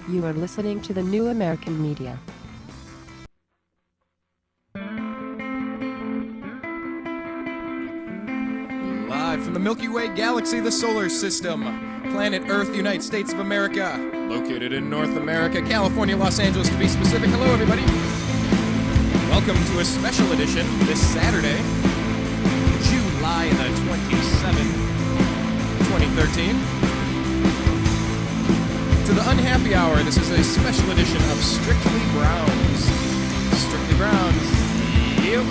You are listening to the New American Media. Live from the Milky Way galaxy, the solar system, planet Earth, the United States of America, located in North America, California, Los Angeles to be specific. Hello, everybody. Welcome to a special edition this Saturday, July the 27th, 2013. To the Unhappy Hour, this is a special edition of Strictly Browns. Strictly Browns. Yep.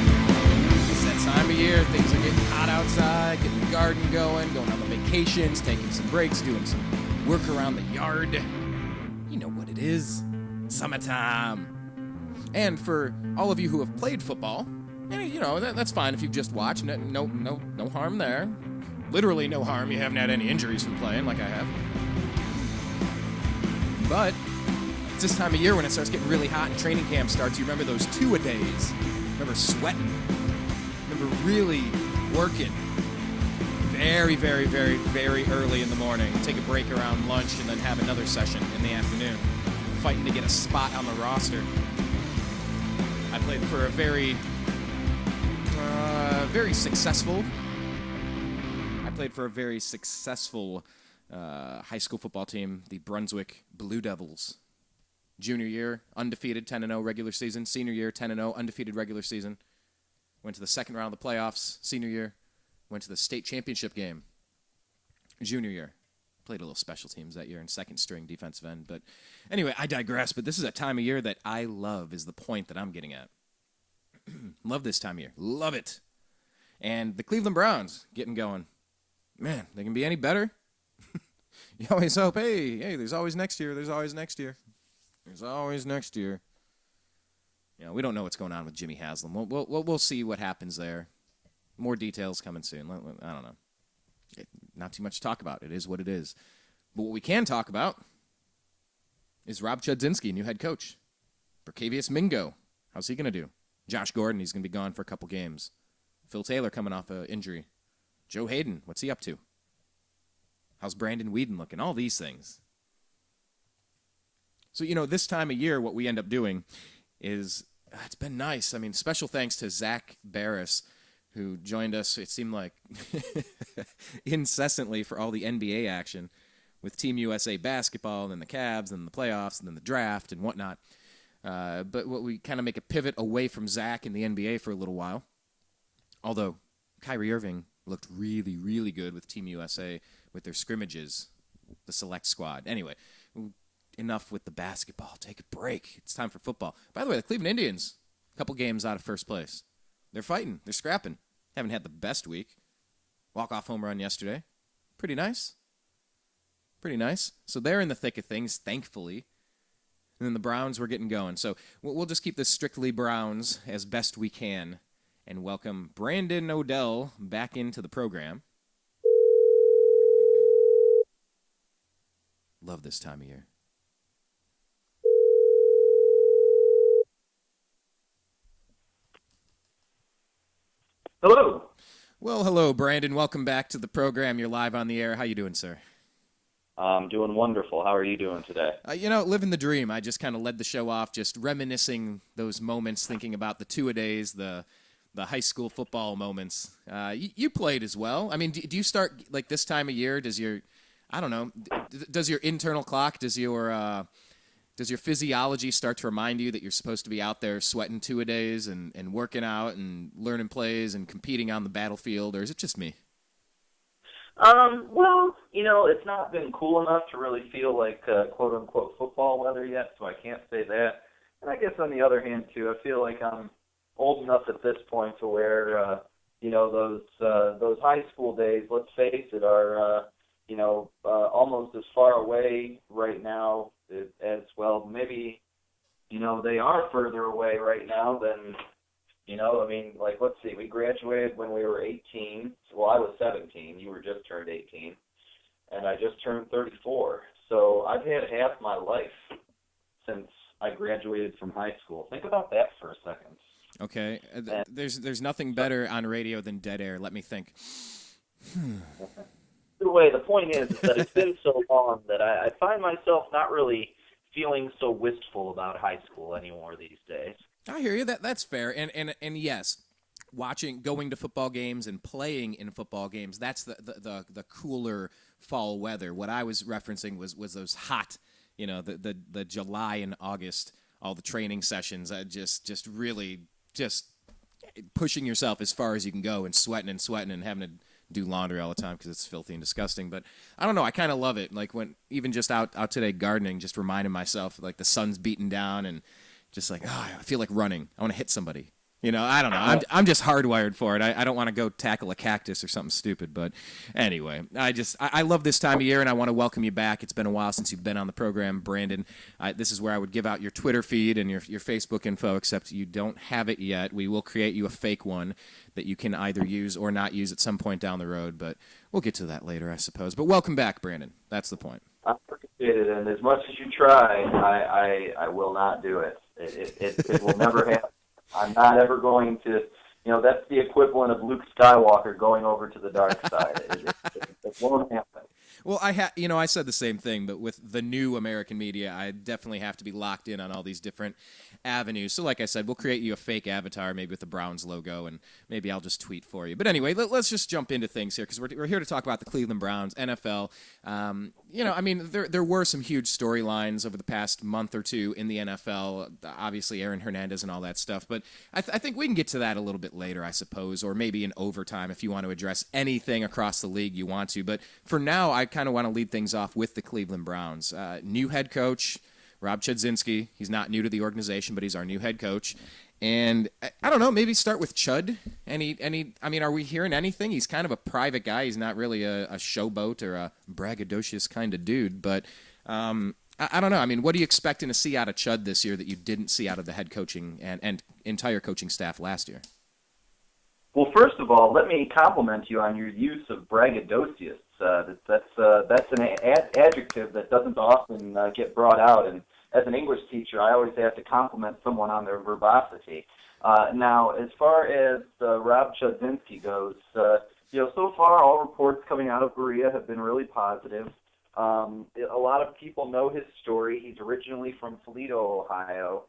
It's that time of year. Things are getting hot outside, getting the garden going on the vacations, taking some breaks, doing some work around the yard. You know what it is. Summertime. And for all of you who have played football, you know, that's fine if you've just watched. No harm there. Literally no harm. You haven't had any injuries from playing like I have. But it's this time of year when it starts getting really hot and training camp starts. You remember those two-a-days. Remember sweating. Remember really working very, very, very, very early in the morning. Take a break around lunch and then have another session in the afternoon. Fighting to get a spot on the roster. I played for a very successful high school football team, the Brunswick Blue Devils. Junior year, undefeated, 10-0 regular season. Senior year, 10-0, undefeated regular season. Went to the second round of the playoffs. Senior year, went to the state championship game. Junior year, played a little special teams that year in second string defensive end. But anyway, I digress. But this is a time of year that I love is the point that I'm getting at. Love this time of year. Love it. And the Cleveland Browns getting going. Man, they can be any better. You always hope, hey, there's always next year. There's always next year. There's always next year. You know, we don't know what's going on with Jimmy Haslam. We'll see what happens there. More details coming soon. I don't know. Not too much to talk about. It is what it is. But what we can talk about is Rob Chudzinski, new head coach. Berkavius Mingo, how's he going to do? Josh Gordon, he's going to be gone for a couple games. Phil Taylor coming off an injury. Joe Hayden, what's he up to? How's Brandon Weeden looking? All these things. So, you know, this time of year, what we end up doing is, it's been nice. I mean, special thanks to Zach Barris, who joined us, it seemed like, incessantly for all the NBA action with Team USA basketball, and then the Cavs, and the playoffs, and then the draft, and whatnot. But what we kind of make a pivot away from Zach in the NBA for a little while. Although Kyrie Irving looked really, really good with Team USA with their scrimmages, the select squad. Anyway, enough with the basketball. Take a break. It's time for football. By the way, the Cleveland Indians, a couple games out of first place. They're fighting. They're scrapping. Haven't had the best week. Walk-off home run yesterday. Pretty nice. Pretty nice. So they're in the thick of things, thankfully. And then the Browns were getting going. So we'll just keep this strictly Browns as best we can and welcome Brandon Odell back into the program. Love this time of year. Hello. Well, hello, Brandon. Welcome back to the program. You're live on the air. How you doing, sir? I'm doing wonderful. How are you doing today? Living the dream. I just kind of led the show off, just reminiscing those moments, thinking about the two-a-days, the high school football moments. You played as well. I mean, do you start like this time of year? Does your internal clock, does your physiology start to remind you that you're supposed to be out there sweating two-a-days and working out and learning plays and competing on the battlefield, or is it just me? Well, you know, it's not been cool enough to really feel like quote-unquote football weather yet, so I can't say that. And I guess on the other hand, too, I feel like I'm old enough at this point to where, those high school days, let's face it, are, almost as far away right now as well. Maybe, they are further away right now than, let's see, we graduated when we were 18. Well, I was 17. You were just turned 18. And I just turned 34. So I've had half my life since I graduated from high school. Think about that for a second. Okay. There's nothing better on radio than dead air. Let me think. Either way, the point is that it's been so long that I find myself not really feeling so wistful about high school anymore these days. I hear you. That's fair. And yes, going to football games and playing in football games, that's the cooler fall weather. What I was referencing was those hot, the July and August, all the training sessions, just really just pushing yourself as far as you can go and sweating and having to do laundry all the time because it's filthy and disgusting. But I don't know, I kind of love it. Like when even just out today gardening, just reminding myself like the sun's beating down and just like, I feel like running. I want to hit somebody. I don't know. I'm just hardwired for it. I don't want to go tackle a cactus or something stupid. But anyway, I love this time of year, and I want to welcome you back. It's been a while since you've been on the program, Brandon. This is where I would give out your Twitter feed and your Facebook info, except you don't have it yet. We will create you a fake one that you can either use or not use at some point down the road. But we'll get to that later, I suppose. But welcome back, Brandon. That's the point. I appreciate it, and as much as you try, I will not do it. It will never happen. I'm not ever going to, that's the equivalent of Luke Skywalker going over to the dark side. It won't happen. Well, I said the same thing, but with the new American media, I definitely have to be locked in on all these different avenues. So like I said, we'll create you a fake avatar, maybe with the Browns logo, and maybe I'll just tweet for you. But anyway, let's just jump into things here because we're here to talk about the Cleveland Browns, NFL. There were some huge storylines over the past month or two in the NFL, obviously Aaron Hernandez and all that stuff. But I think we can get to that a little bit later, I suppose, or maybe in overtime if you want to address anything across the league you want to. But for now, I kind of want to lead things off with the Cleveland Browns. New head coach, Rob Chudzinski. He's not new to the organization, but he's our new head coach. And I don't know, maybe start with Chud. Are we hearing anything? He's kind of a private guy. He's not really a showboat or a braggadocious kind of dude. But I don't know. What are you expecting to see out of Chud this year that you didn't see out of the head coaching and entire coaching staff last year? Well, first of all, let me compliment you on your use of braggadocious. That's an adjective that doesn't often get brought out, and as an English teacher, I always have to compliment someone on their verbosity. Now, as far as Rob Chudzinski goes, so far all reports coming out of Berea have been really positive. A lot of people know his story. He's originally from Toledo, Ohio,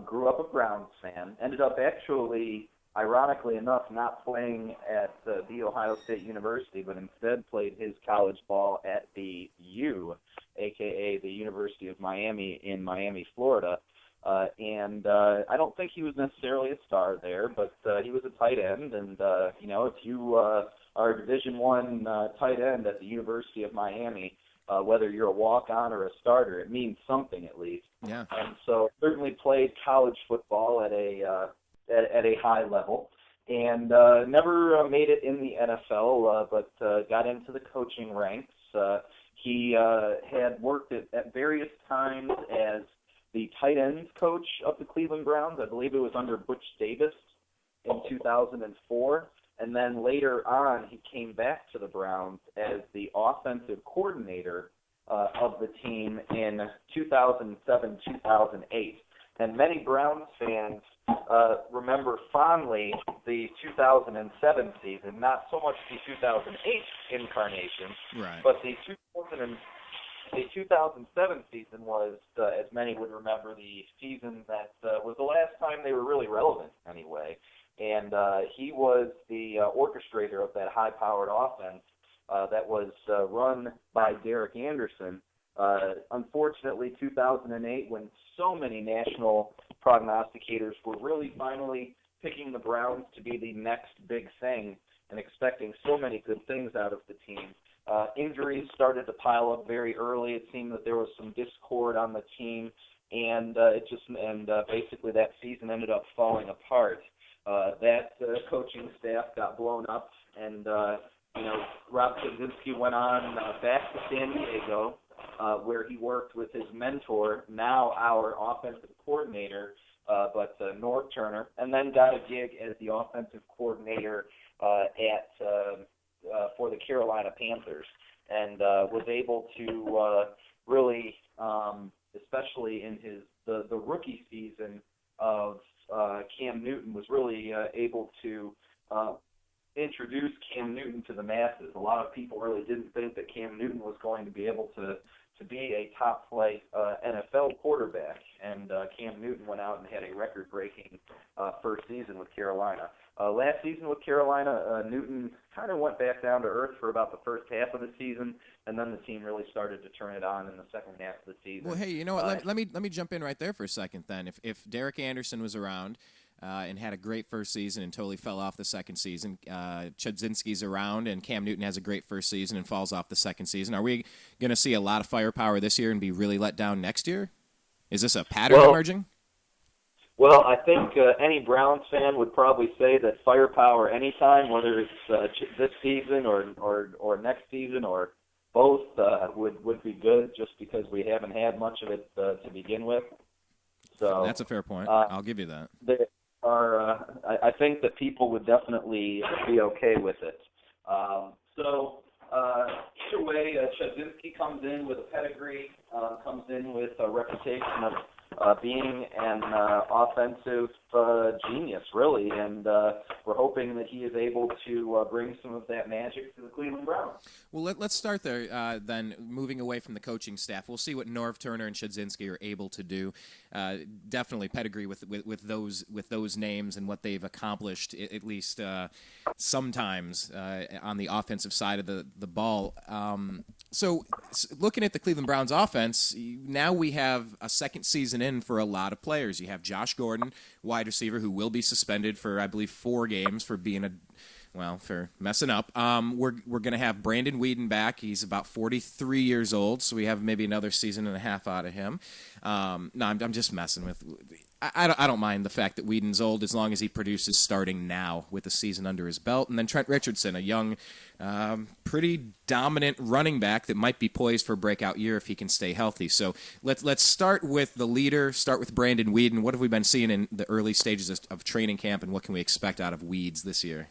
grew up a Browns fan, ended up actually, ironically enough, not playing at the Ohio State University, but instead played his college ball at the U, a.k.a. the University of Miami in Miami, Florida. And I don't think he was necessarily a star there, but he was a tight end. And, if you are a Division I tight end at the University of Miami, whether you're a walk-on or a starter, it means something at least. Yeah. And so certainly played college football at a high level, and never made it in the NFL, but got into the coaching ranks. He had worked at various times as the tight ends coach of the Cleveland Browns. I believe it was under Butch Davis in 2004. And then later on, he came back to the Browns as the offensive coordinator of the team in 2007, 2008. And many Browns fans remember fondly the 2007 season, not so much the 2008 incarnation, right, but the 2007 season was, as many would remember, the season that was the last time they were really relevant anyway. And he was the orchestrator of that high-powered offense that was run by Derek Anderson. Unfortunately, 2008, when so many national prognosticators were really finally picking the Browns to be the next big thing and expecting so many good things out of the team, injuries started to pile up very early. It seemed that there was some discord on the team, and basically that season ended up falling apart. That coaching staff got blown up, and Rob Chudzinski went on back to San Diego, where he worked with his mentor, now our offensive coordinator, but Norv Turner, and then got a gig as the offensive coordinator for the Carolina Panthers, and was able to really, especially in the rookie season of Cam Newton, was really able to introduced Cam Newton to the masses. A lot of people really didn't think that Cam Newton was going to be able to be a top-flight NFL quarterback, and Cam Newton went out and had a record-breaking first season with Carolina. Last season with Carolina, Newton kind of went back down to earth for about the first half of the season, and then the team really started to turn it on in the second half of the season. Well, hey, you know what? Let me jump in right there for a second then. If Derek Anderson was around and had a great first season and totally fell off the second season, Chudzinski's around and Cam Newton has a great first season and falls off the second season, are we going to see a lot of firepower this year and be really let down next year? Is this a pattern emerging? Well, I think any Browns fan would probably say that firepower anytime, whether it's this season or next season or both, would be good, just because we haven't had much of it to begin with. So that's a fair point. I'll give you that. I think that people would definitely be okay with it. Either way, Chudzinski comes in with a pedigree, comes in with a reputation of being an offensive genius, really, and we're hoping that he is able to bring some of that magic to the Cleveland Browns. Well, let's start there then, moving away from the coaching staff. We'll see what Norv Turner and Chudzinski are able to do. Definitely pedigree with those names and what they've accomplished, at least sometimes on the offensive side of the ball. So looking at the Cleveland Browns offense, now we have a second season in for a lot of players. You have Josh Gordon, wide receiver, who will be suspended for, I believe, 4 games for being for messing up. We're going to have Brandon Weeden back. He's about 43 years old, so we have maybe another season and a half out of him. No, I'm just messing with. I don't mind the fact that Weeden's old as long as he produces starting now with a season under his belt. And then Trent Richardson, a young, pretty dominant running back that might be poised for a breakout year if he can stay healthy. So let's start with the leader, start with Brandon Weeden. What have we been seeing in the early stages of training camp, and what can we expect out of Weeds this year?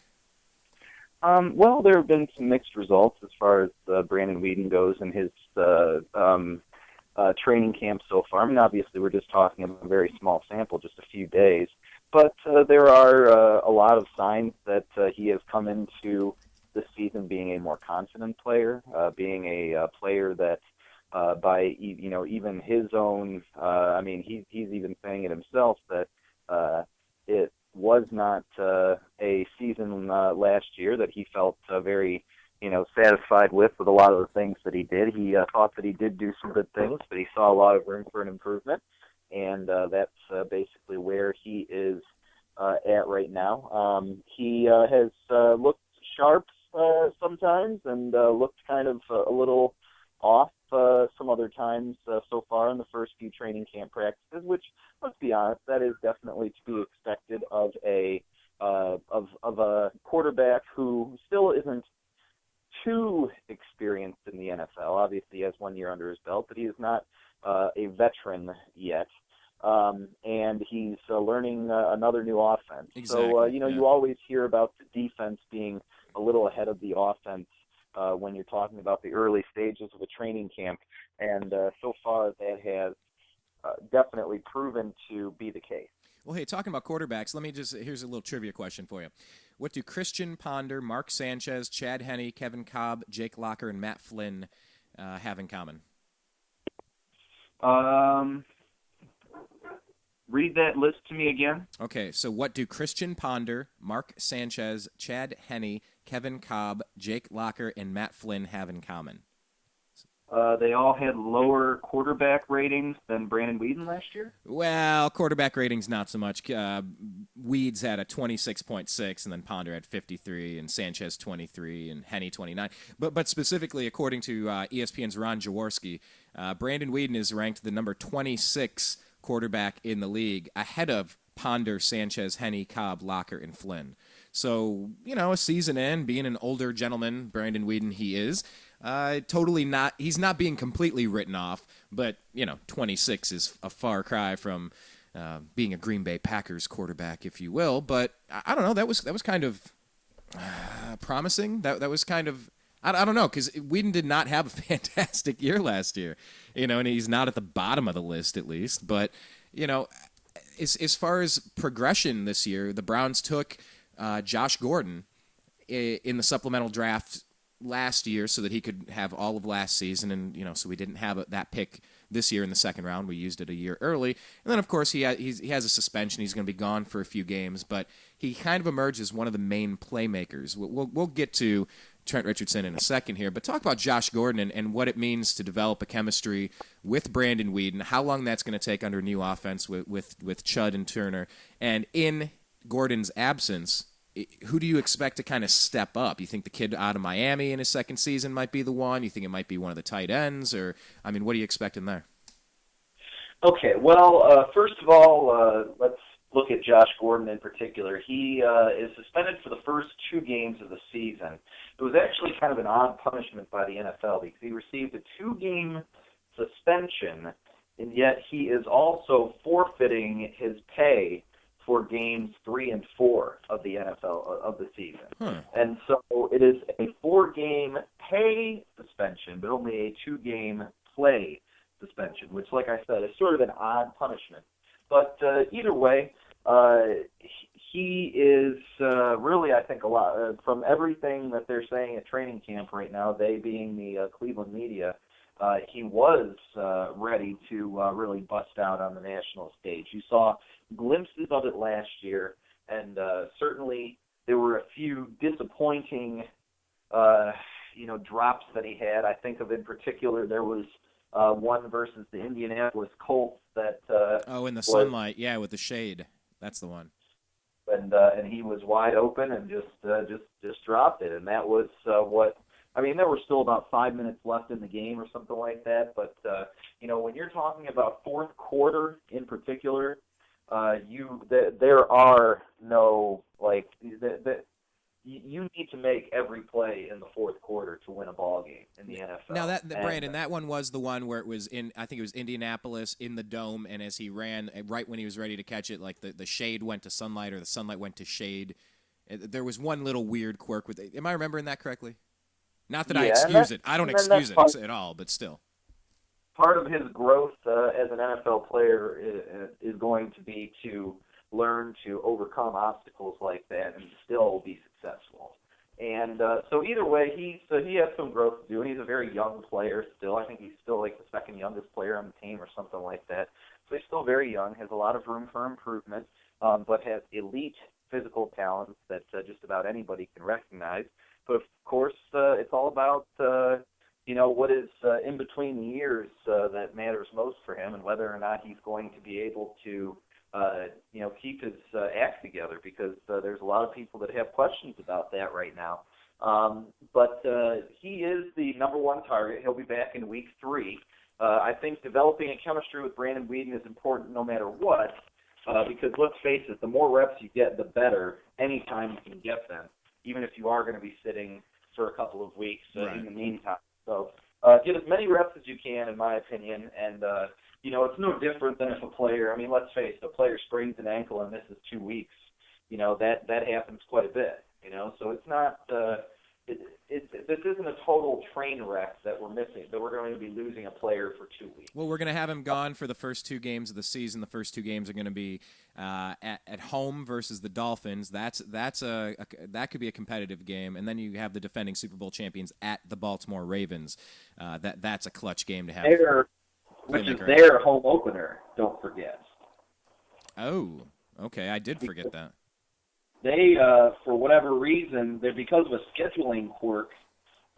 Well, there have been some mixed results as far as Brandon Weeden goes in his training camp so far. I mean, obviously, we're just talking about a very small sample, just a few days. But there are a lot of signs that he has come into this season being a more confident player, being a player that by even his own, he's even saying it himself that it was not a season last year that he felt very satisfied with a lot of the things that he did. He thought that he did do some good things, but he saw a lot of room for an improvement, and that's basically where he is at right now. He has looked sharp sometimes and looked kind of a little off some other times so far in the first few training camp practices, which, let's be honest, that is definitely to be expected of a quarterback who still isn't too experienced in the NFL. Obviously, he has 1 year under his belt, but he is not a veteran yet. And he's learning another new offense. Exactly. So, you always hear about the defense being a little ahead of the offense when you're talking about the early stages of a training camp. And so far, that has definitely proven to be the case. Well, hey, talking about quarterbacks, here's a little trivia question for you. What do Christian Ponder, Mark Sanchez, Chad Henne, Kevin Cobb, Jake Locker, and Matt Flynn have in common? Read that list to me again. Okay, so what do Christian Ponder, Mark Sanchez, Chad Henne, Kevin Cobb, Jake Locker, and Matt Flynn have in common? They all had lower quarterback ratings than Brandon Weeden last year? Well, quarterback ratings not so much. Weeds had a 26.6, and then Ponder had 53, and Sanchez 23, and Henne 29. But specifically, according to ESPN's Ron Jaworski, Brandon Weeden is ranked the number 26 quarterback in the league, ahead of Ponder, Sanchez, Henne, Cobb, Locker, and Flynn. So, a season in, being an older gentleman, Brandon Weeden he is, he's not being completely written off, but, 26 is a far cry from being a Green Bay Packers quarterback, if you will. But I don't know, that was kind of promising. That was kind of, I don't know, because Weeden did not have a fantastic year last year, and he's not at the bottom of the list at least. But, as far as progression this year, the Browns took Josh Gordon. in the supplemental draft last year so that he could have all of last season, and so we didn't have that pick this year in the second round. We used it a year early, and then of course he has a suspension. He's going to be gone for a few games, but he kind of emerged as one of the main playmakers. We'll get to Trent Richardson in a second here, but talk about Josh Gordon and what it means to develop a chemistry with Brandon Weeden, how long that's going to take under new offense with Chud and Turner, and in Gordon's absence, who do you expect to kind of step up? You think the kid out of Miami in his second season might be the one? You think it might be one of the tight ends? Or, what are you expecting there? Okay, well, first of all, let's look at Josh Gordon in particular. He is suspended for the first 2 games of the season. It was actually kind of an odd punishment by the NFL because he received a 2-game suspension, and yet he is also forfeiting his pay for games 3 and 4 of the NFL of the season. And so it is a 4-game pay suspension, but only a 2-game play suspension, which, like I said, is sort of an odd punishment. But either way, he is really, I think, a lot. From everything that they're saying at training camp right now, they being the Cleveland media, he was ready to really bust out on the national stage. You saw glimpses of it last year, and certainly there were a few disappointing, drops that he had. I think of in particular there was one versus the Indianapolis Colts that in the sunlight, with the shade. That's the one. And he was wide open and just dropped it, and that was what. I mean, there were still about 5 minutes left in the game or something like that. But when you're talking about fourth quarter in particular, there are no you need to make every play in the fourth quarter to win a ball game in the NFL. Now Brandon, that one was the one where it was I think it was Indianapolis in the dome, and as he ran, right when he was ready to catch it, like the shade went to sunlight or the sunlight went to shade. There was one little weird quirk with it. Am I remembering that correctly? Not that I excuse it. I don't excuse it at all, but still. Part of his growth as an NFL player is going to be to learn to overcome obstacles like that and still be successful. And so either way, he has some growth to do, and he's a very young player still. I think he's still like the second youngest player on the team or something like that. So he's still very young, has a lot of room for improvement, but has elite physical talents that just about anybody can recognize. But of course, it's all about what is in between the years that matters most for him, and whether or not he's going to be able to keep his act together, because there's a lot of people that have questions about that right now. But he is the number one target. He'll be back in week 3. I think developing a chemistry with Brandon Weeden is important no matter what, because let's face it, the more reps you get, the better anytime you can get them, even if you are going to be sitting for a couple of weeks in the meantime. So get as many reps as you can, in my opinion, and it's no different than if a player, let's face it, a player sprains an ankle and misses 2 weeks. That happens quite a bit, so it's not, this isn't a total train wreck that we're missing, that we're going to be losing a player for 2 weeks. Well, we're going to have him gone for the first 2 games of the season. The first 2 games are going to be at home versus the Dolphins. That could be a competitive game, and then you have the defending Super Bowl champions at the Baltimore Ravens. That's a clutch game to have. Which is their home opener, don't forget. Oh, okay. I did forget that. They, for whatever reason, because of a scheduling quirk,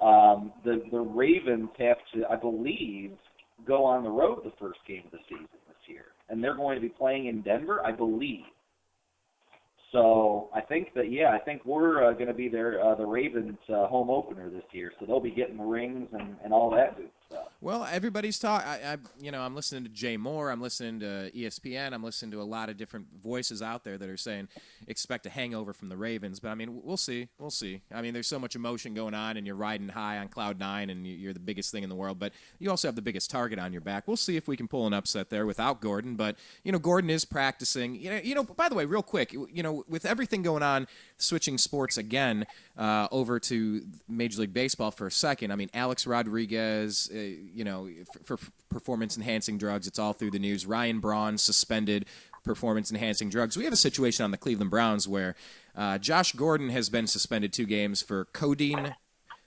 the Ravens have to, I believe, go on the road the first game of the season this year. And they're going to be playing in Denver, I believe. So I think we're going to be the Ravens' home opener this year. So they'll be getting the rings and all that good stuff. Well, everybody's talking. I'm listening to Jay Moore. I'm listening to ESPN. I'm listening to a lot of different voices out there that are saying expect a hangover from the Ravens. But we'll see. We'll see. There's so much emotion going on, and you're riding high on cloud 9, and you're the biggest thing in the world. But you also have the biggest target on your back. We'll see if we can pull an upset there without Gordon. But Gordon is practicing. By the way, real quick, with everything going on, switching sports again over to Major League Baseball for a second. Alex Rodriguez. for performance-enhancing drugs. It's all through the news. Ryan Braun suspended performance-enhancing drugs. We have a situation on the Cleveland Browns where Josh Gordon has been suspended 2 games for codeine,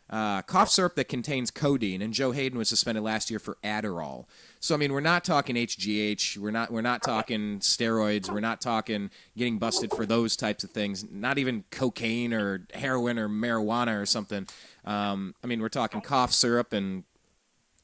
cough syrup that contains codeine, and Joe Hayden was suspended last year for Adderall. So, I mean, we're not talking HGH. We're not talking steroids. We're not talking getting busted for those types of things. Not even cocaine or heroin or marijuana or something. I mean, we're talking cough syrup and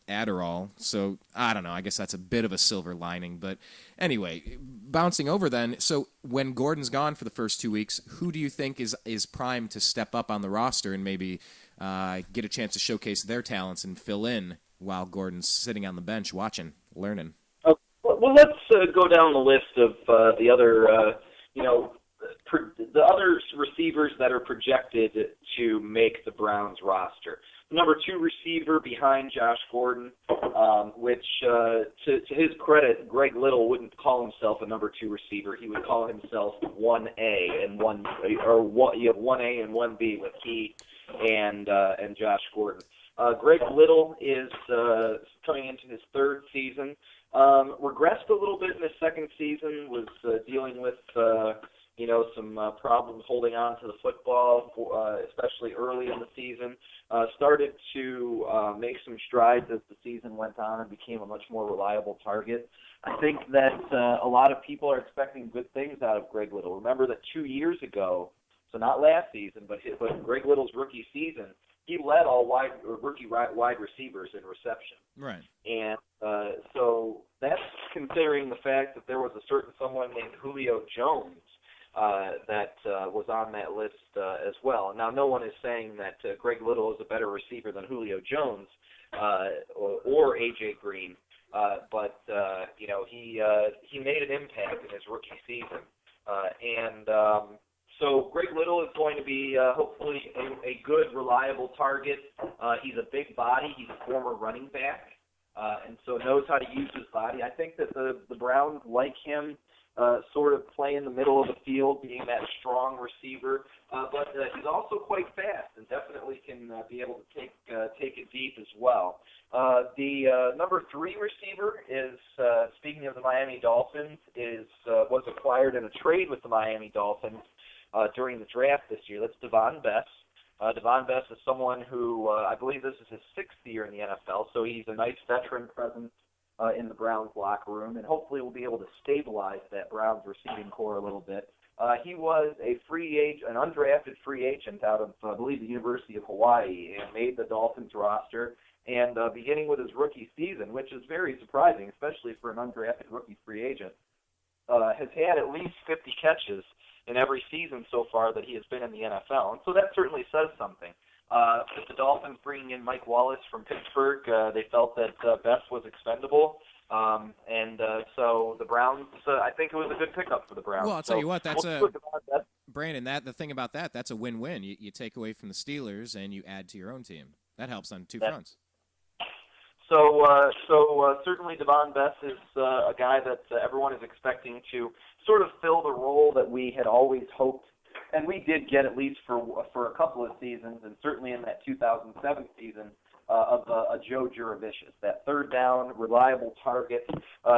Adderall. So, I don't know. I guess that's a bit of a silver lining. But anyway, bouncing over then. So, when Gordon's gone for the first 2 weeks, who do you think is primed to step up on the roster and maybe get a chance to showcase their talents and fill in while Gordon's sitting on the bench watching, learning? Well, let's go down the list of the other, the other receivers that are projected to make the Browns roster. Number 2 receiver behind Josh Gordon, which, to his credit, Greg Little wouldn't call himself a number 2 receiver. He would call himself 1A and 1A and 1B with he and Josh Gordon. Greg Little is coming into his 3rd season. Regressed a little bit in his 2nd season. Was dealing with some problems holding on to the football, especially early in the season. Started to make some strides as the season went on and became a much more reliable target. I think that a lot of people are expecting good things out of Greg Little. Remember that 2 years ago, so not last season, but Greg Little's rookie season, he led all rookie wide receivers in reception. Right. And so that's considering the fact that there was a certain someone named Julio Jones that was on that list as well. Now, no one is saying that Greg Little is a better receiver than Julio Jones or A.J. Green, but he made an impact in his rookie season. So Greg Little is going to be hopefully a good, reliable target. He's a big body. He's a former running back, and so knows how to use his body. I think that the Browns like him sort of play in the middle of the field, being that strong receiver, but he's also quite fast and definitely can be able to take it deep as well. The number 3 receiver is, speaking of the Miami Dolphins, was acquired in a trade with the Miami Dolphins during the draft this year. That's Davonne Bess. Davonne Bess is someone who I believe this is his 6th year in the NFL, so he's a nice veteran presence in the Browns locker room, and hopefully will be able to stabilize that Browns receiving core a little bit. He was an undrafted free agent out of, I believe, the University of Hawaii, and made the Dolphins roster. And beginning with his rookie season, which is very surprising, especially for an undrafted rookie free agent, has had at least 50 catches in every season so far that he has been in the NFL. And so that certainly says something. With the Dolphins bringing in Mike Wallace from Pittsburgh, they felt that Bess was expendable. So the Browns, I think it was a good pickup for the Browns. Well, I'll tell you what, Brandon, the thing about that's a win-win. You take away from the Steelers and you add to your own team. That helps on 2 fronts. So certainly Davonne Bess is a guy that everyone is expecting to sort of fill the role that we had always hoped, and we did get at least for a couple of seasons, and certainly in that 2007 season, of a Joe Juravicius, that 3rd down, reliable target,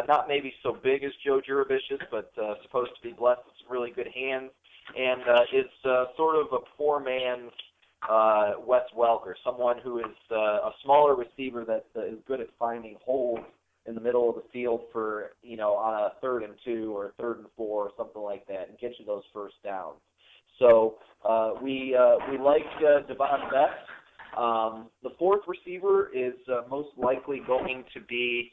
not maybe so big as Joe Juravicius, but supposed to be blessed with some really good hands, and is sort of a poor man's Wes Welker, someone who is a smaller receiver that is good at finding holes in the middle of the field for, on a 3rd and 2 or 3rd and 4 or something like that, and get you those first downs. So we like Davonne Bess. The 4th receiver is most likely going to be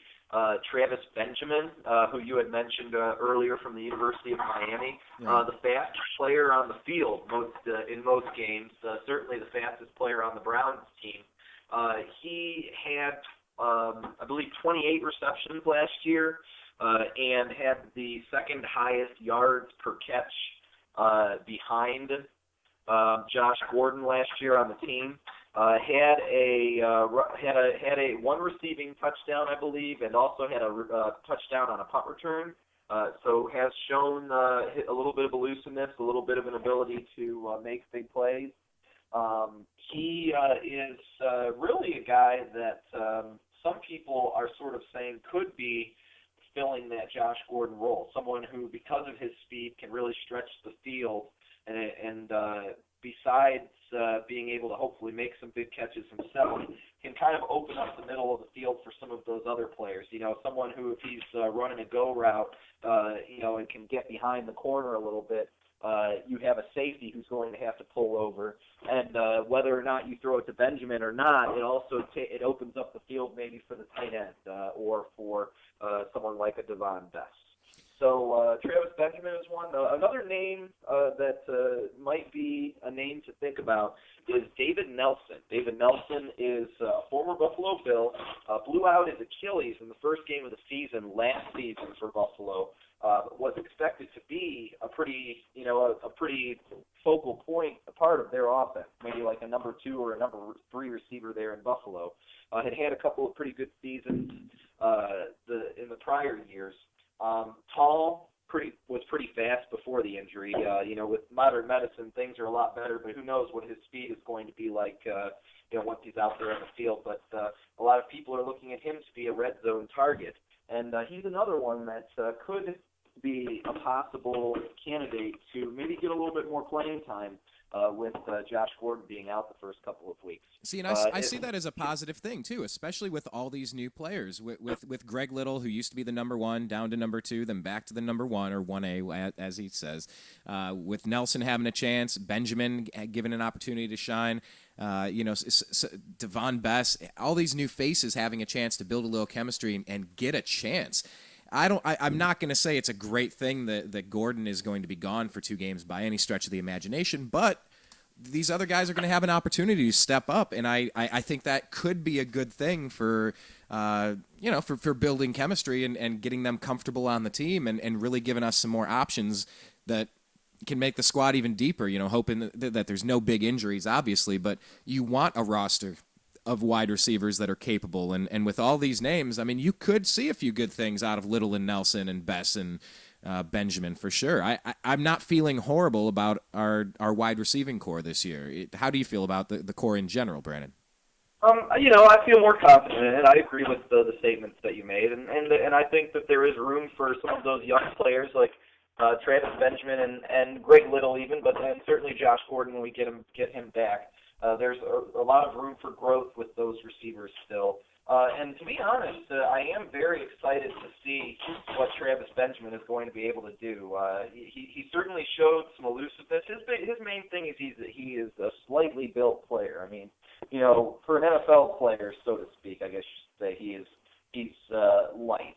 Travis Benjamin, who you had mentioned earlier from the University of Miami. The fastest player on the field in most games, certainly the fastest player on the Browns team. He had, I believe, 28 receptions last year and had the 2nd highest yards per catch behind Josh Gordon last year on the team. Had a 1 receiving touchdown, I believe, and also had a touchdown on a punt return. So has shown a little bit of elusiveness, a little bit of an ability to make big plays. He is really a guy that some people are sort of saying could be filling that Josh Gordon role, someone who, because of his speed, can really stretch the field and besides being able to hopefully make some big catches himself, can kind of open up the middle of the field for some of those other players. Someone who, if he's running a go route, and can get behind the corner a little bit, you have a safety who's going to have to pull over. And whether or not you throw it to Benjamin or not, it also it opens up the field maybe for the tight end or for someone like a Davonne Bess. So Travis Benjamin is one. Another name that might be a name to think about is David Nelson. David Nelson is a former Buffalo Bill, blew out his Achilles in the first game of the season last season for Buffalo. Was expected to be a pretty focal point, a part of their offense, maybe like a number 2 or a number 3 receiver there in Buffalo. Had a couple of pretty good seasons in the prior years. Tall, was pretty fast before the injury. With modern medicine, things are a lot better, but who knows what his speed is going to be like, once he's out there on the field. But a lot of people are looking at him to be a red zone target, and he's another one that could be a possible candidate to maybe get a little bit more playing time with Josh Gordon being out the first couple of weeks. See, and I see that as a positive thing, too, especially with all these new players. With Greg Little, who used to be the number 1, down to number 2, then back to the number 1, or 1A, as he says. With Nelson having a chance, Benjamin given an opportunity to shine, Davonne Bess, all these new faces having a chance to build a little chemistry and get a chance. I'm not going to say it's a great thing that Gordon is going to be gone for 2 games by any stretch of the imagination, but these other guys are going to have an opportunity to step up, and I think that could be a good thing for building chemistry and getting them comfortable on the team and really giving us some more options that can make the squad even deeper, hoping that there's no big injuries, obviously, but you want a roster of wide receivers that are capable. And with all these names, I mean, you could see a few good things out of Little and Nelson and Bess and Benjamin for sure. I'm not feeling horrible about our wide receiving core this year. How do you feel about the core in general, Brandon? I feel more confident, and I agree with the statements that you made, and I think that there is room for some of those young players like Travis Benjamin and Greg Little even, but and certainly Josh Gordon when we get him back. There's a lot of room for growth with those receivers still. And to be honest, I am very excited to see what Travis Benjamin is going to be able to do. He certainly showed some elusiveness. His main thing is he is a slightly built player. I mean, for an NFL player, so to speak, I guess you should say he's light.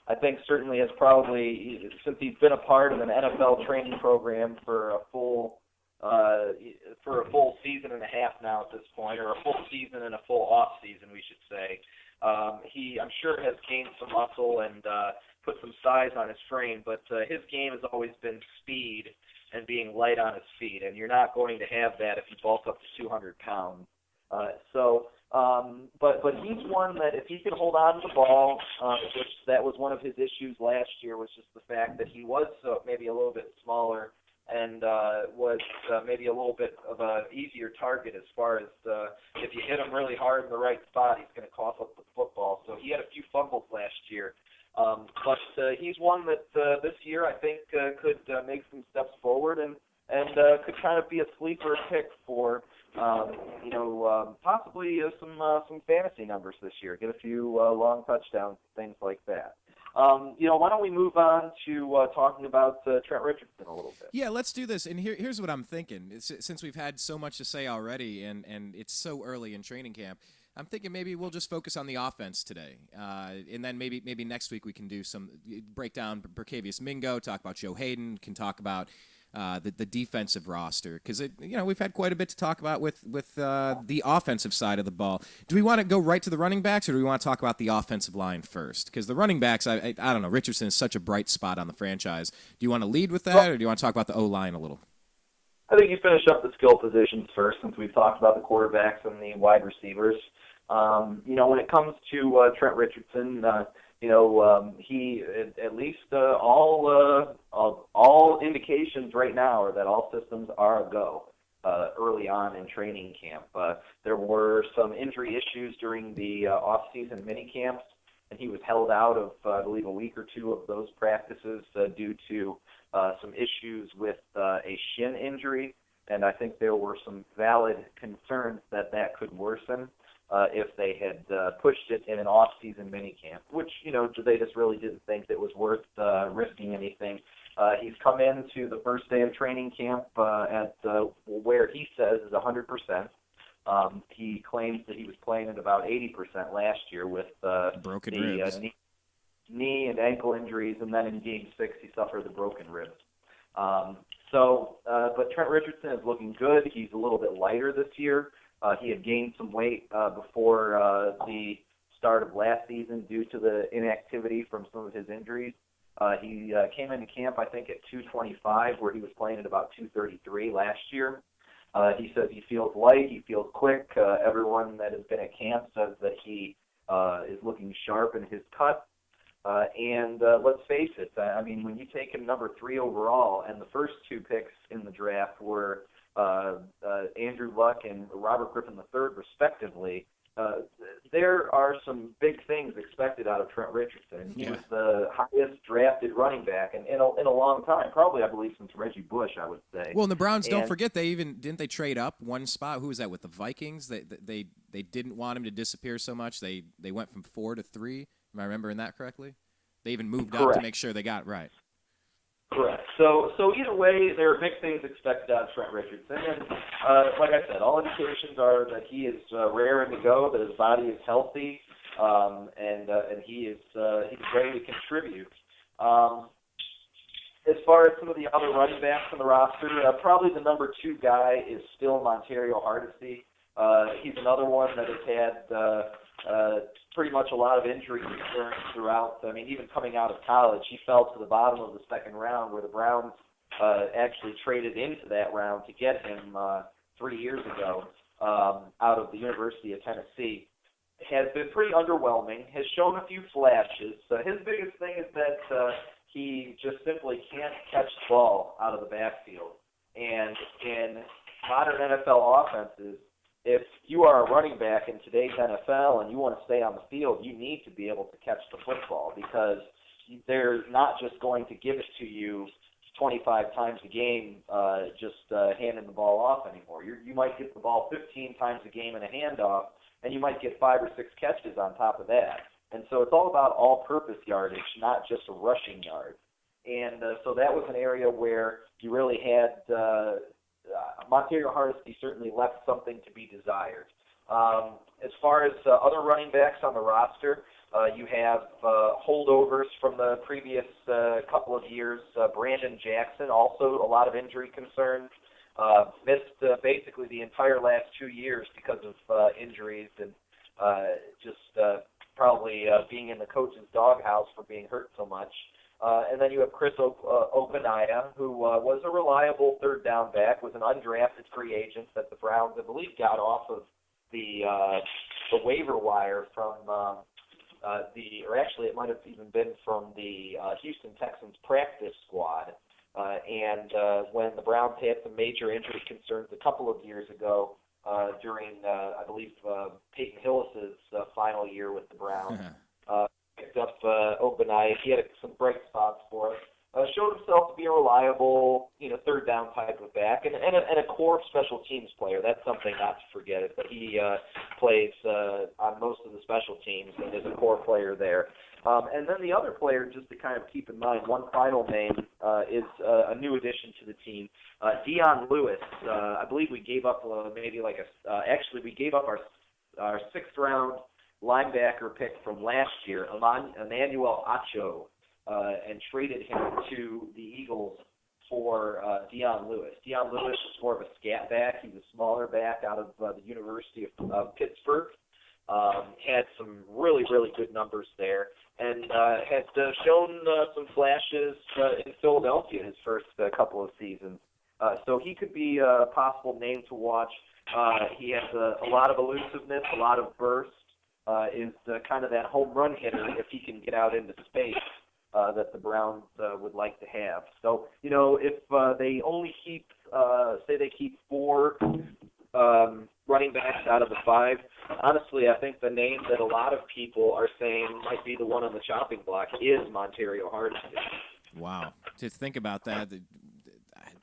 I think certainly has probably, since he's been a part of an NFL training program for a full season and a half now at this point, or a full season and a full off season, we should say. He, I'm sure, has gained some muscle and put some size on his frame, but his game has always been speed and being light on his feet, and you're not going to have that if you bulk up to 200 pounds. But he's one that if he could hold on to the ball, which that was one of his issues last year, was just the fact that he was maybe a little bit smaller and was maybe a little bit of an easier target as far as if you hit him really hard in the right spot, he's going to cough up the football. So he had a few fumbles last year. But he's one that this year I think could make some steps forward and could kind of be a sleeper pick for possibly some fantasy numbers this year. Get a few long touchdowns, things like that. Why don't we move on to talking about Trent Richardson a little bit? Yeah, let's do this. And here's what I'm thinking. Since we've had so much to say already, and it's so early in training camp, I'm thinking maybe we'll just focus on the offense today, and then maybe next week we can do some break down Berkavius Mingo, talk about Joe Hayden, can talk about the defensive roster, because we've had quite a bit to talk about with the offensive side of the ball. Do we want to go right to the running backs, or do we want to talk about the offensive line first? Because the running backs, I don't know, Richardson is such a bright spot on the franchise. Do you want to lead with that, or do you want to talk about the O-line a little? I think you finish up the skill positions first, since we've talked about the quarterbacks and the wide receivers. When it comes to Trent Richardson, he at least all indications right now are that all systems are a go. early on in training camp. There were some injury issues during the off-season mini camps, and he was held out of, I believe, a week or two of those practices due to some issues with a shin injury. And I think there were some valid concerns that could worsen if they had pushed it in an off-season minicamp, which, they just really didn't think that was worth risking anything. He's come into the first day of training camp at where he says is 100%. He claims that he was playing at about 80% last year with broken the ribs. Knee and ankle injuries, and then in Game 6 he suffered the broken ribs. But Trent Richardson is looking good. He's a little bit lighter this year. He had gained some weight before the start of last season due to the inactivity from some of his injuries. He came into camp, I think, at 225, where he was playing at about 233 last year. He says he feels light, he feels quick. Everyone that has been at camp says that he is looking sharp in his cut. And let's face it, I mean, when you take him number 3 overall, and the first 2 picks in the draft were Andrew Luck and Robert Griffin III, respectively, there are some big things expected out of Trent Richardson. He was the highest drafted running back in a long time, probably, I believe, since Reggie Bush, I would say. Well, and the Browns, don't forget, didn't they trade up one spot? Who was that with the Vikings? They didn't want him to disappear so much. They went from 4 to 3. Am I remembering that correctly? They even moved up to make sure they got it right. Correct. So either way, there are big things expected out of Trent Richardson, and like I said, all indications are that he is raring to go, that his body is healthy, and he's ready to contribute. As far as some of the other running backs on the roster, probably the number 2 guy is still Montario Hardesty. He's another one that has had pretty much a lot of injury concerns throughout. I mean, even coming out of college, he fell to the bottom of the second round, where the Browns actually traded into that round to get him 3 years ago out of the University of Tennessee. Has been pretty underwhelming, has shown a few flashes. His biggest thing is that he just simply can't catch the ball out of the backfield. And in modern NFL offenses, if you are a running back in today's NFL and you want to stay on the field, you need to be able to catch the football, because they're not just going to give it to you 25 times a game, handing the ball off anymore. You might get the ball 15 times a game in a handoff, and you might get 5 or 6 catches on top of that. And so it's all about all-purpose yardage, not just a rushing yard. And so that was an area where you really had Montario Hardesty certainly left something to be desired. As far as other running backs on the roster, you have holdovers from the previous couple of years. Brandon Jackson, also a lot of injury concerns. Missed basically the entire last 2 years because of injuries and probably being in the coach's doghouse for being hurt so much. And then you have Chris Ogbonnaya, who was a reliable third down back, was an undrafted free agent that the Browns, I believe, got off of the waiver wire from or actually it might have even been from the Houston Texans practice squad. And when the Browns had some major injury concerns a couple of years ago during, I believe, Peyton Hillis's final year with the Browns, picked up Ogbonnaya. He had some bright spots for us. Showed himself to be a reliable, third down type of back, and a core special teams player. That's something not to forget. Is that he plays on most of the special teams and is a core player there. And then the other player, just to kind of keep in mind, one final name is a new addition to the team, Dion Lewis. I believe we gave up we gave up our 6th round linebacker pick from last year, Emmanuel Acho, and traded him to the Eagles for Dion Lewis. Dion Lewis was more of a scat back. He was a smaller back out of the University of Pittsburgh. Had some really, really good numbers there, and had shown some flashes in Philadelphia his first couple of seasons. So he could be a possible name to watch. He has a lot of elusiveness, a lot of burst. Is kind of that home run hitter if he can get out into space that the Browns would like to have. So, if they only keep say they keep 4 running backs out of the 5, honestly, I think the name that a lot of people are saying might be the one on the chopping block is Montario Hardesty. Wow. To think about that,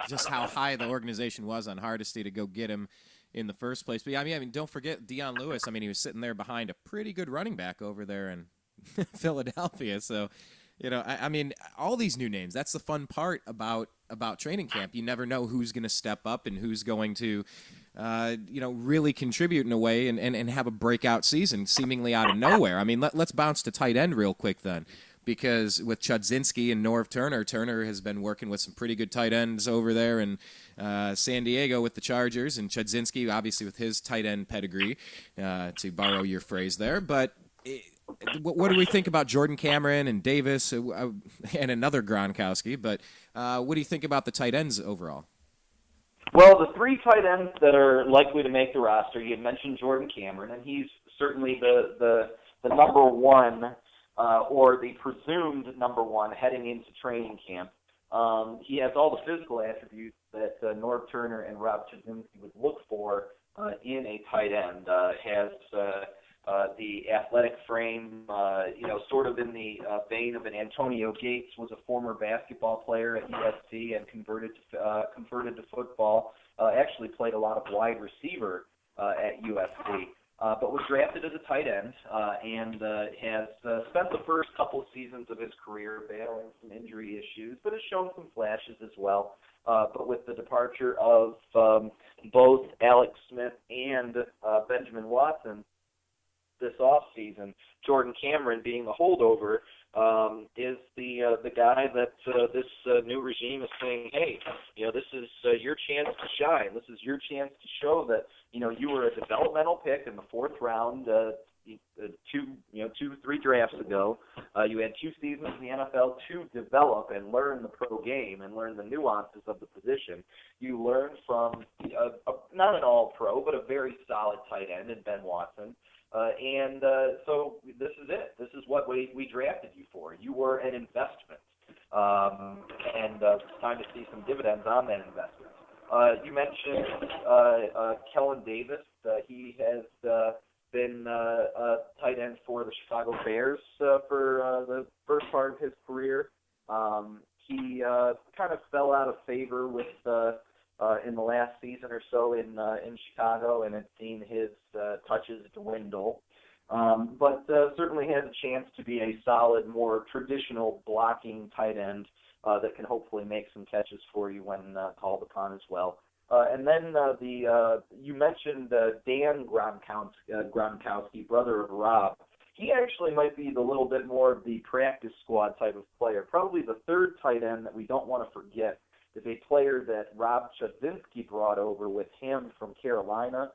just how high the organization was on Hardesty to go get him in the first place. But, I mean, don't forget Dion Lewis. I mean, he was sitting there behind a pretty good running back over there in Philadelphia. So, I mean, all these new names, that's the fun part about training camp. You never know who's going to step up and who's going to, really contribute in a way and have a breakout season seemingly out of nowhere. I mean, let's bounce to tight end real quick then. Because with Chudzinski and Norv Turner, Turner has been working with some pretty good tight ends over there in San Diego with the Chargers, and Chudzinski obviously with his tight end pedigree, to borrow your phrase there. But what do we think about Jordan Cameron and Davis and another Gronkowski? But what do you think about the tight ends overall? Well, the 3 tight ends that are likely to make the roster, you mentioned Jordan Cameron, and he's certainly the number 1. Or the presumed number 1 heading into training camp. He has all the physical attributes that Norv Turner and Rob Chudzinski would look for in a tight end. Has the athletic frame, sort of in the vein of an Antonio Gates, was a former basketball player at USC and converted to football. Actually played a lot of wide receiver at USC. But was drafted as a tight end and has spent the first couple of seasons of his career battling some injury issues, but has shown some flashes as well. But with the departure of both Alex Smith and Benjamin Watson this offseason, Jordan Cameron being the holdover is the guy that this new regime is saying, hey, this is your chance to shine. This is your chance to show that you were a developmental pick in the 4th round 3 drafts ago. You had 2 seasons in the NFL to develop and learn the pro game and learn the nuances of the position. You learned from not an all-pro, but a very solid tight end in Ben Watson. So this is it. This is what we drafted you for. You were an investment. It's time to see some dividends on that investment. You mentioned Kellen Davis. He has been a tight end for the Chicago Bears for the first part of his career. He kind of fell out of favor with in the last season or so in Chicago, and had seen his touches dwindle. But certainly has a chance to be a solid, more traditional blocking tight end that can hopefully make some catches for you when called upon as well. And then you mentioned Dan Gronkowski, brother of Rob. He actually might be the little bit more of the practice squad type of player. Probably the 3rd tight end that we don't want to forget is a player that Rob Chudzinski brought over with him from Carolina,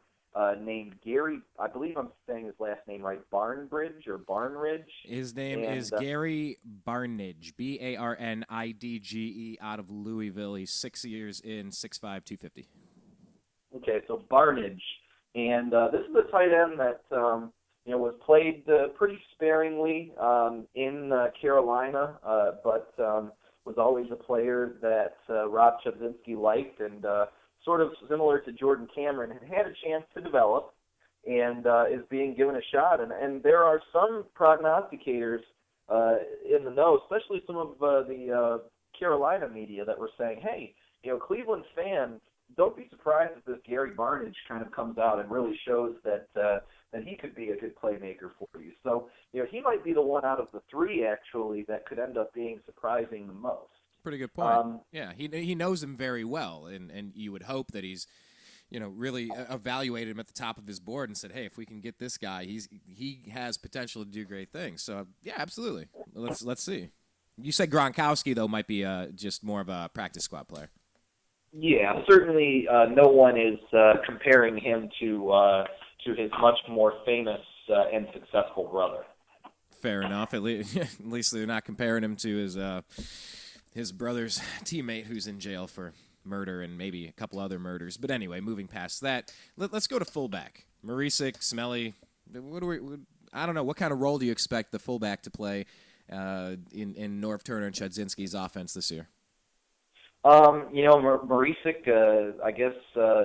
named Gary, I believe I'm saying his last name right, Barnridge. His name is Gary Barnidge, Barnidge, out of Louisville. He's 6 years in, 6'5", 250. Okay, so Barnidge. And this is a tight end that was played pretty sparingly in Carolina, but was always a player that Rob Chudzinski liked, and sort of similar to Jordan Cameron, had a chance to develop and is being given a shot. And there are some prognosticators in the know, especially some of the Carolina media, that were saying, hey, Cleveland fans, don't be surprised if this Gary Barnidge kind of comes out and really shows that he could be a good playmaker for you. So, he might be the one out of the 3, actually, that could end up being surprising the most. Pretty good point. Yeah, he knows him very well, and you would hope that he's, really evaluated him at the top of his board and said, hey, if we can get this guy, he has potential to do great things. So, yeah, absolutely. Let's see. You said Gronkowski, though, might be just more of a practice squad player. Yeah, certainly no one is comparing him to his much more famous and successful brother. Fair enough. At least they're not comparing him to his brother's teammate who's in jail for murder and maybe a couple other murders. But anyway, moving past that, let's go to fullback. Marisic, Smelly. I don't know. What kind of role do you expect the fullback to play in Norv Turner and Chudzinski's offense this year? Marisic, I guess,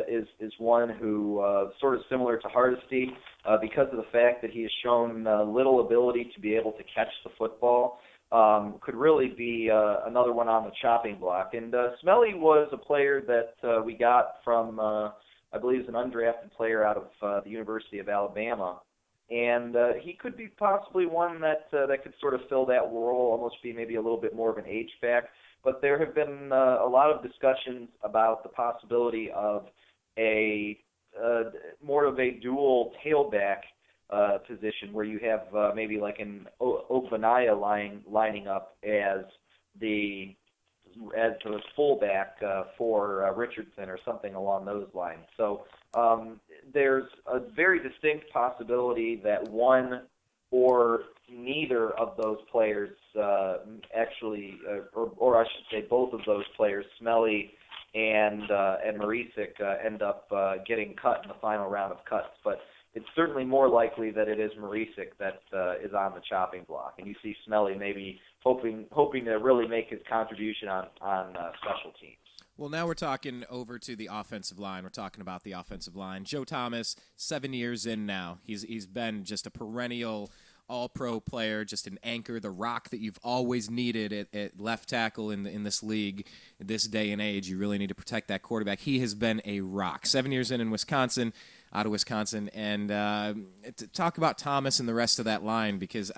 is one who sort of similar to Hardesty because of the fact that he has shown little ability to be able to catch the football. Could really be another one on the chopping block. And Smelly was a player that we got from, I believe, an undrafted player out of the University of Alabama. And he could be possibly one that could sort of fill that role, almost be maybe a little bit more of an H-back. But there have been a lot of discussions about the possibility of a more of a dual tailback position where you have maybe like an Ogbonnia lining up as the fullback for Richardson or something along those lines. So there's a very distinct possibility that one or neither of those players actually, or I should say both of those players, Smelly and Marisic, end up getting cut in the final round of cuts. But it's certainly more likely that it is Marisic that is on the chopping block. And you see Smelly maybe hoping to really make his contribution on special teams. Well, now we're talking over to the offensive line. We're talking about the offensive line. Joe Thomas, 7 years in now. He's been just a perennial all-pro player, just an anchor, the rock that you've always needed at left tackle in this league. In this day and age, you really need to protect that quarterback. He has been a rock. 7 years in Wisconsin, out of Wisconsin. And to talk about Thomas and the rest of that line, because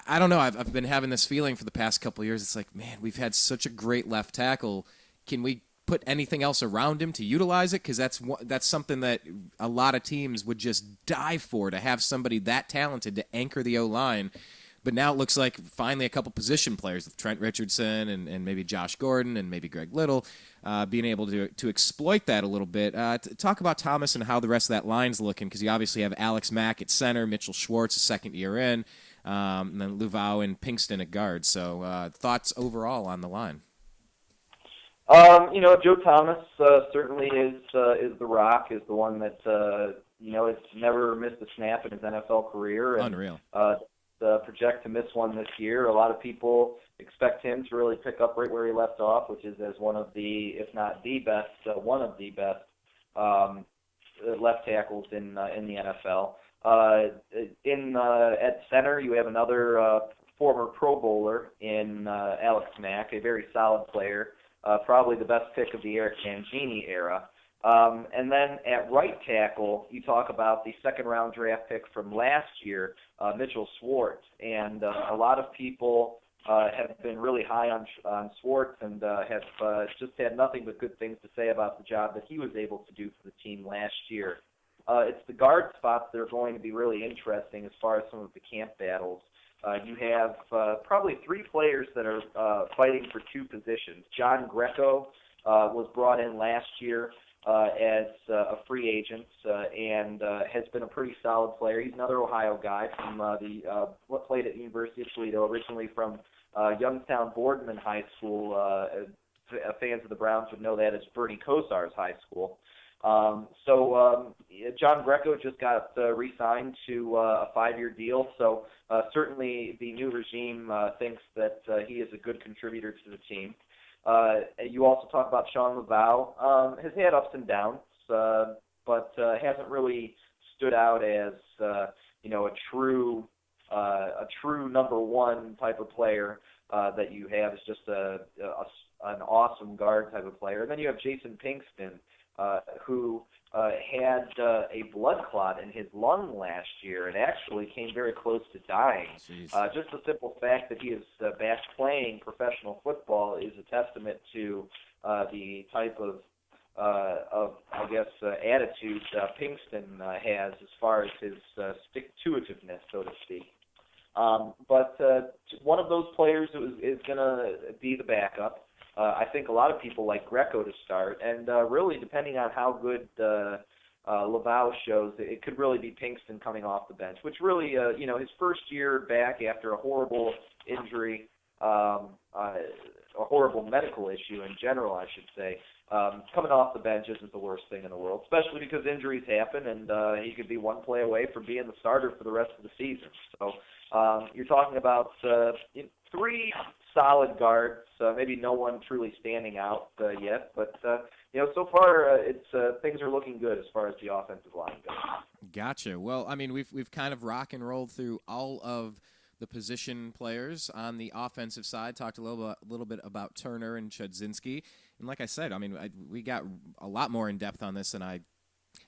I don't know, I've been having this feeling for the past couple of years. It's like, man, we've had such a great left tackle. Can we put anything else around him to utilize it? Because that's something that a lot of teams would just die for, to have somebody that talented to anchor the O-line. But now it looks like finally a couple position players with Trent Richardson and maybe Josh Gordon and maybe Greg Little being able to exploit that a little bit. Talk about Thomas and how the rest of that line's looking, because you obviously have Alex Mack at center, Mitchell Schwartz a second year in, and then Luvau and Pinkston at guard. So thoughts overall on the line? Joe Thomas certainly is the rock, is the one that has never missed a snap in his NFL career. And, unreal. Project to miss one this year. A lot of people expect him to really pick up right where he left off, which is as one of the, if not the best, one of the best left tackles in the NFL. At center, you have another former Pro Bowler in Alex Mack, a very solid player. Probably the best pick of the Eric Mangini era. And then at right tackle, you talk about the second-round draft pick from last year, Mitchell Schwartz. And a lot of people have been really high on Schwartz and have just had nothing but good things to say about the job that he was able to do for the team last year. It's the guard spots that are going to be really interesting as far as some of the camp battles. You have probably three players that are fighting for two positions. John Greco was brought in last year as a free agent and has been a pretty solid player. He's another Ohio guy from played at the University of Toledo, originally from Youngstown Boardman High School. Fans of the Browns would know that as Bernie Kosar's high school. John Greco just got re-signed to a 5-year deal, so certainly the new regime thinks that he is a good contributor to the team. You also talk about Sean Luvau. Has had ups and downs, but hasn't really stood out as a true number one type of player that you have. Is just an awesome guard type of player. And then you have Jason Pinkston, who had a blood clot in his lung last year and actually came very close to dying. Just the simple fact that he is back playing professional football is a testament to the type of attitude Pinkston has as far as his stick-to-itiveness, so to speak. But one of those players is going to be the backup. I think a lot of people like Greco to start, and really, depending on how good Luvau shows, it could really be Pinkston coming off the bench, which really, his first year back after a horrible injury, a horrible medical issue in general, I should say, coming off the bench isn't the worst thing in the world, especially because injuries happen, and he could be one play away from being the starter for the rest of the season. So You're talking about three solid guards, maybe no one truly standing out yet, but so far things are looking good as far as the offensive line goes. Gotcha. Well, I mean, we've kind of rock and rolled through all of the position players on the offensive side. Talked a little bit about Turner and Chudzinski, and like I said, I mean, we got a lot more in depth on this than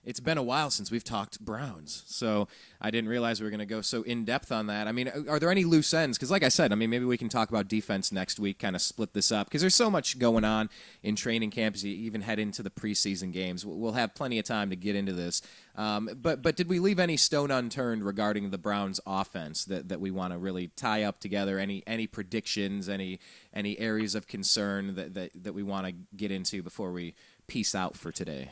It's been a while since we've talked Browns, so I didn't realize we were going to go so in-depth on that. I mean, are there any loose ends? Because like I said, I mean, maybe we can talk about defense next week, kind of split this up, because there's so much going on in training camps. You even head into the preseason games. We'll have plenty of time to get into this. But did we leave any stone unturned regarding the Browns' offense that we want to really tie up together? Any predictions, any areas of concern that we want to get into before we peace out for today?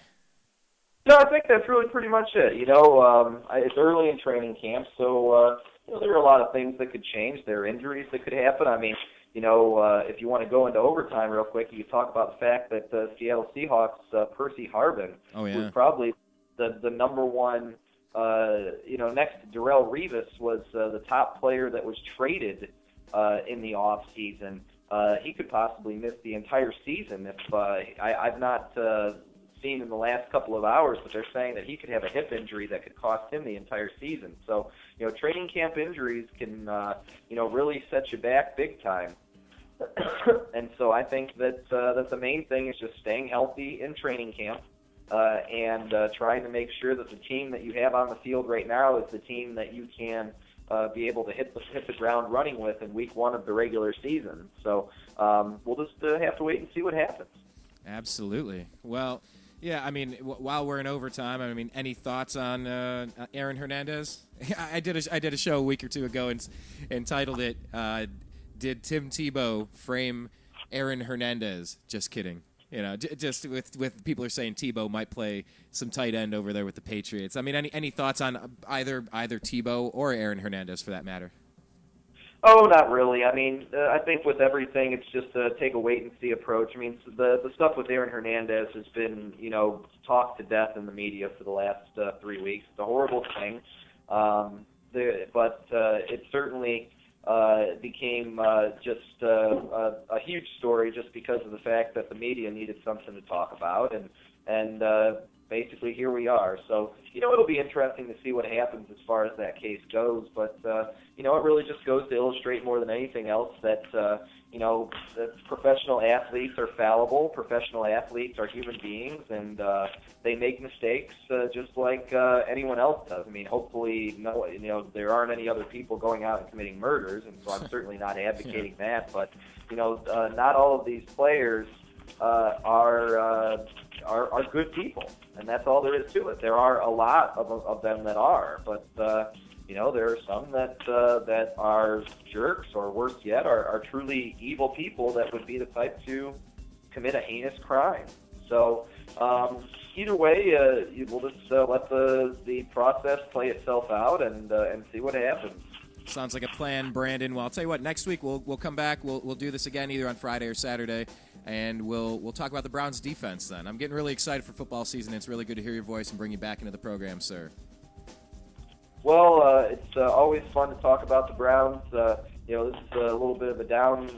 No, I think that's really pretty much it. It's early in training camp, so there are a lot of things that could change. There are injuries that could happen. I mean, if you want to go into overtime real quick, you could talk about the fact that Seattle Seahawks Percy Harvin was probably the number one. Next to Darrelle Revis was the top player that was traded in the off season. He could possibly miss the entire season if I've not seen in the last couple of hours, but they're saying that he could have a hip injury that could cost him the entire season. So, training camp injuries can, really set you back big time. And so I think that the main thing is just staying healthy in training camp and trying to make sure that the team that you have on the field right now is the team that you can be able to hit the ground running with in week 1 of the regular season. So we'll just have to wait and see what happens. Absolutely. Well, yeah, I mean, while we're in overtime, I mean, any thoughts on Aaron Hernandez? I did a show a week or two ago and entitled it, Did Tim Tebow Frame Aaron Hernandez? Just kidding. Just with people are saying Tebow might play some tight end over there with the Patriots. I mean, any thoughts on either Tebow or Aaron Hernandez for that matter? Oh, not really. I mean, I think with everything, it's just take a wait-and-see approach. I mean, the stuff with Aaron Hernandez has been, talked to death in the media for the last 3 weeks. It's a horrible thing, but it certainly became just a huge story just because of the fact that the media needed something to talk about, and basically here we are. So, it'll be interesting to see what happens as far as that case goes, but, it really just goes to illustrate more than anything else that, that professional athletes are fallible, professional athletes are human beings, and they make mistakes just like anyone else does. I mean, hopefully, there aren't any other people going out and committing murders, and so I'm certainly not advocating that, but, not all of these players are good people, and that's all there is to it. There are a lot of them that are, but there are some that are jerks, or worse yet, are truly evil people that would be the type to commit a heinous crime. So either way, we'll just let the process play itself out and see what happens. Sounds like a plan, Brandon. Well, I'll tell you what. Next week we'll come back. We'll do this again either on Friday or Saturday, and we'll talk about the Browns' defense then. I'm getting really excited for football season. It's really good to hear your voice and bring you back into the program, sir. Well, it's always fun to talk about the Browns. This is a little bit of a down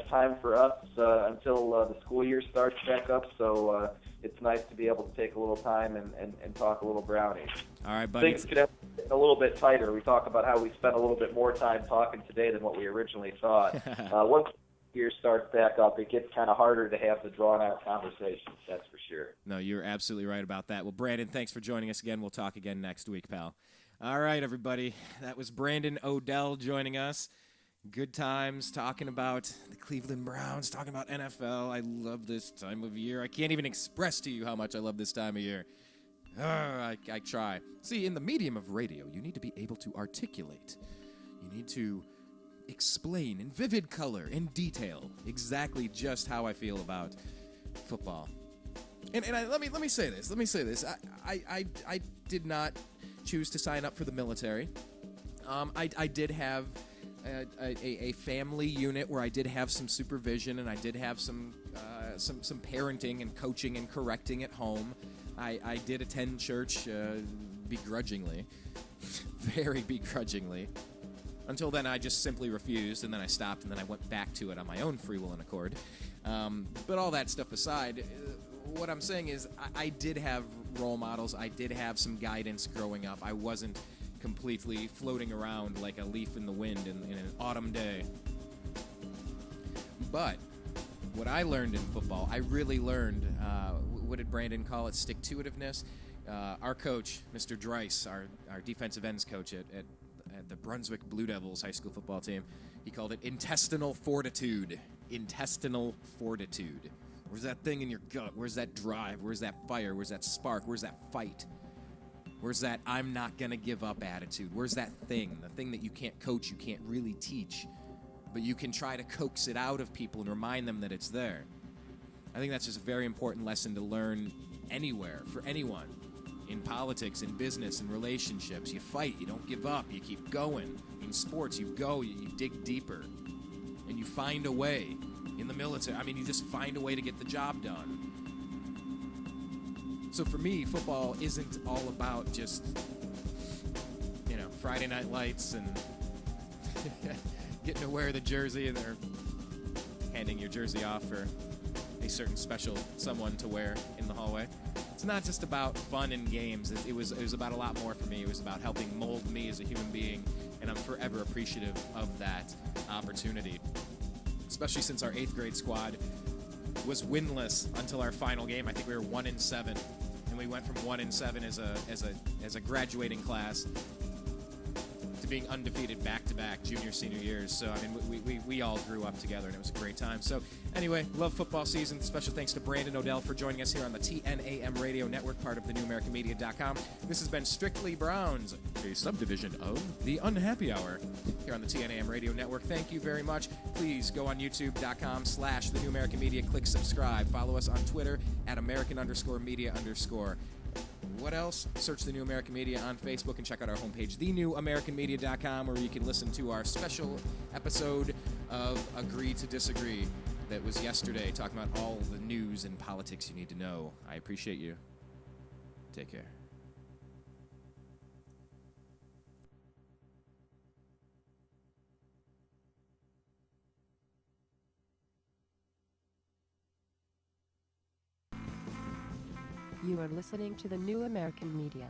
time for us until the school year starts back up, so it's nice to be able to take a little time and talk a little Brownies. All right, buddy. Things could have been a little bit tighter. We talk about how we spent a little bit more time talking today than what we originally thought. Once the year starts back up, it gets kind of harder to have the drawn-out conversations, that's for sure. No, you're absolutely right about that. Well, Brandon, thanks for joining us again. We'll talk again next week, pal. All right, everybody. That was Brandon Odell joining us. Good times talking about the Cleveland Browns, talking about NFL. I love this time of year. I can't even express to you how much I love this time of year. I try. See, in the medium of radio, you need to be able to articulate. You need to explain in vivid color, in detail, exactly just how I feel about football. And let me say this. I did not choose to sign up for the military. I did have a family unit where I did have some supervision, and I did have some parenting and coaching and correcting at home. I did attend church begrudgingly, very begrudgingly. Until then, I just simply refused, and then I stopped, and then I went back to it on my own free will and accord. But all that stuff aside, what I'm saying is I did have role models. I did have some guidance growing up. I wasn't completely floating around like a leaf in the wind in an autumn day. But what I learned in football, I really learned, what did Brandon call it, stick-to-itiveness? Our coach, Mr. Dreiss, our defensive ends coach at the Brunswick Blue Devils high school football team, he called it intestinal fortitude. Intestinal fortitude. Where's that thing in your gut? Where's that drive? Where's that fire? Where's that spark? Where's that fight? Where's that I'm not going to give up attitude? Where's that thing? The thing that you can't coach, you can't really teach, but you can try to coax it out of people and remind them that it's there. I think that's just a very important lesson to learn anywhere, for anyone. In politics, in business, in relationships. You fight, you don't give up, you keep going. In sports, you go, you dig deeper. And you find a way. In the military, you just find a way to get the job done. So for me, football isn't all about just, Friday night lights and getting to wear the jersey and they're handing your jersey off for a certain special someone to wear in the hallway. It's not just about fun and games. It was about a lot more for me. It was about helping mold me as a human being, and I'm forever appreciative of that opportunity. Especially since our 8th grade squad was winless until our final game. I think we were 1-7, and we went from 1-7 as a graduating class to being undefeated back-to-back junior, senior years. So, we all grew up together, and it was a great time. So, anyway, love football season. Special thanks to Brandon Odell for joining us here on the TNAM Radio Network, part of the NewAmericanMedia.com. This has been Strictly Browns, a subdivision of the Unhappy Hour here on the TNAM Radio Network. Thank you very much. Please go on YouTube.com/The New American Media. Click subscribe. Follow us on Twitter at American_media_. What else? Search The New American Media on Facebook and check out our homepage, thenewamericanmedia.com, where you can listen to our special episode of Agree to Disagree that was yesterday, talking about all the news and politics you need to know. I appreciate you. Take care. You are listening to the New American Media.